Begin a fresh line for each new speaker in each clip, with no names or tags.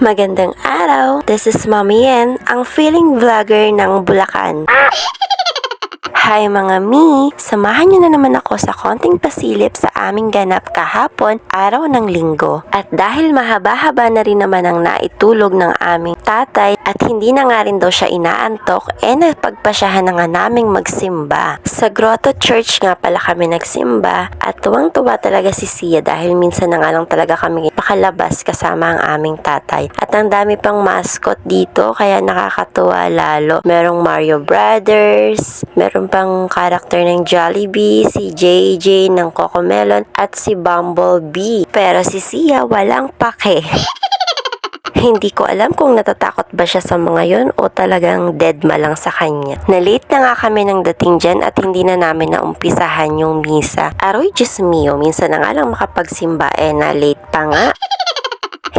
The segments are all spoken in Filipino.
Magandang araw! This is Mommy Yen, ang feeling vlogger ng Bulacan. Hi mga mi! Samahan niyo na naman ako sa konting pasilip sa aming ganap kahapon, araw ng linggo. At dahil mahaba-haba na rin naman ang naitulog ng aming tatay at hindi na nga rin daw siya inaantok, napagpasyahan na nga naming magsimba. Sa Grotto Church nga pala kami nagsimba at tuwang-tuwa talaga si Sia dahil minsan na nga lang talaga kami makalabas kasama ang aming tatay. At ang dami pang mascot dito kaya nakakatuwa lalo. Merong Mario Brothers, meron pang karakter ng Jollibee, si JJ ng Cocomelon at si Bumblebee. Pero si Sia walang pake. Hindi ko alam kung natatakot ba siya sa mga yon o talagang deadma lang sa kanya. Na-late na nga kami ng dating dyan at hindi na namin naumpisahan yung misa. Aroy Diyos mio, minsan na nga lang makapagsimba na-late pa nga.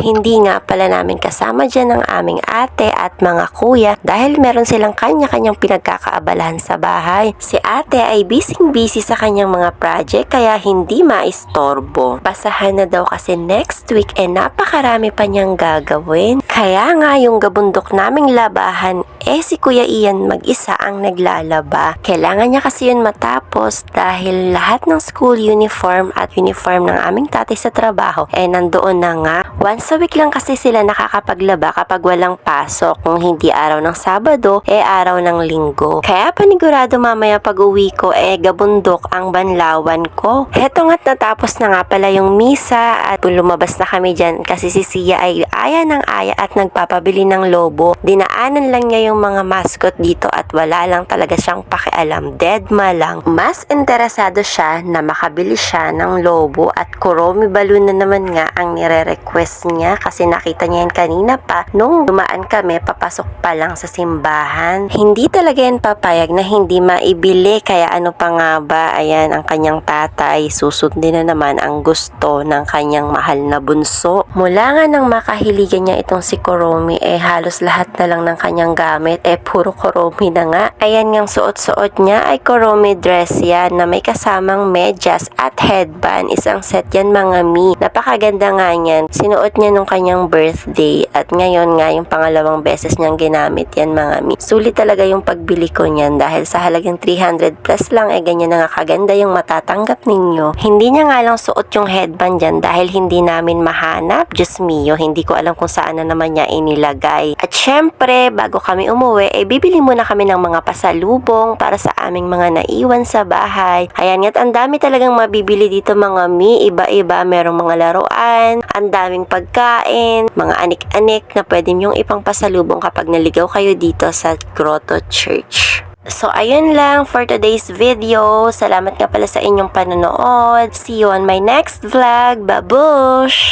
Hindi nga pala namin kasama dyan ang aming ate at mga kuya dahil meron silang kanya-kanyang pinagkakaabalahan sa bahay. Si ate ay busy-busy sa kanyang mga project kaya hindi maistorbo. Basahan na daw kasi next week napakarami pa niyang gagawin. Kaya nga yung gabundok naming labahan si Kuya Ian mag-isa ang naglalaba. Kailangan niya kasi yun matapos dahil lahat ng school uniform at uniform ng aming tatay sa trabaho nandoon na nga. Once a week lang kasi sila nakakapaglaba kapag walang pasok. Kung hindi araw ng Sabado, araw ng Linggo. Kaya panigurado mamaya pag uwi ko, gabundok ang banlawan ko. Heto nga't natapos na nga pala yung misa at lumabas na kami dyan kasi si Sia ay aya ng aya at nagpapabili ng lobo. Dinaanan lang niya yung mga mascot dito at wala lang talaga siyang pakialam. Deadma lang. Mas interesado siya na makabili siya ng lobo at Kuromi balloon na naman nga ang nire-request niya kasi nakita niya yan kanina pa nung dumaan kami papasok pa lang sa simbahan. Hindi talaga yan papayag na hindi maibili kaya ano pa nga ba, ayan ang kanyang tatay susundin na naman ang gusto ng kanyang mahal na bunso. Mula nga nang makahiligan niya itong si Kuromi halos lahat na lang ng kanyang gamit puro Kuromi na nga. Ayan ngang suot-suot niya ay Kuromi dress yan na may kasamang medyas at headband. Isang set yan mga mi. Napakaganda nga niyan. Sinuot niya nung kanyang birthday at ngayon nga yung pangalawang beses niyang ginamit yan mga mi. Sulit talaga yung pagbili ko niyan dahil sa halagang 300 plus lang ganyan na nga kaganda yung matatanggap ninyo. Hindi niya nga lang suot yung headband dyan dahil hindi namin mahanap. Diyos mio, hindi ko alam kung saan na naman niya inilagay. At syempre, bago kami umuwi, bibili muna kami ng mga pasalubong para sa aming mga naiwan sa bahay. Ayan nga't ang dami talagang mabibili dito mga mi. Iba-iba, merong mga laruan, ang daming pagkain, mga anik-anik na pwede niyong ipang pasalubong kapag naligaw kayo dito sa Grotto Church. So, ayun lang for today's video. Salamat nga pala sa inyong panonood. See you on my next vlog. Babush!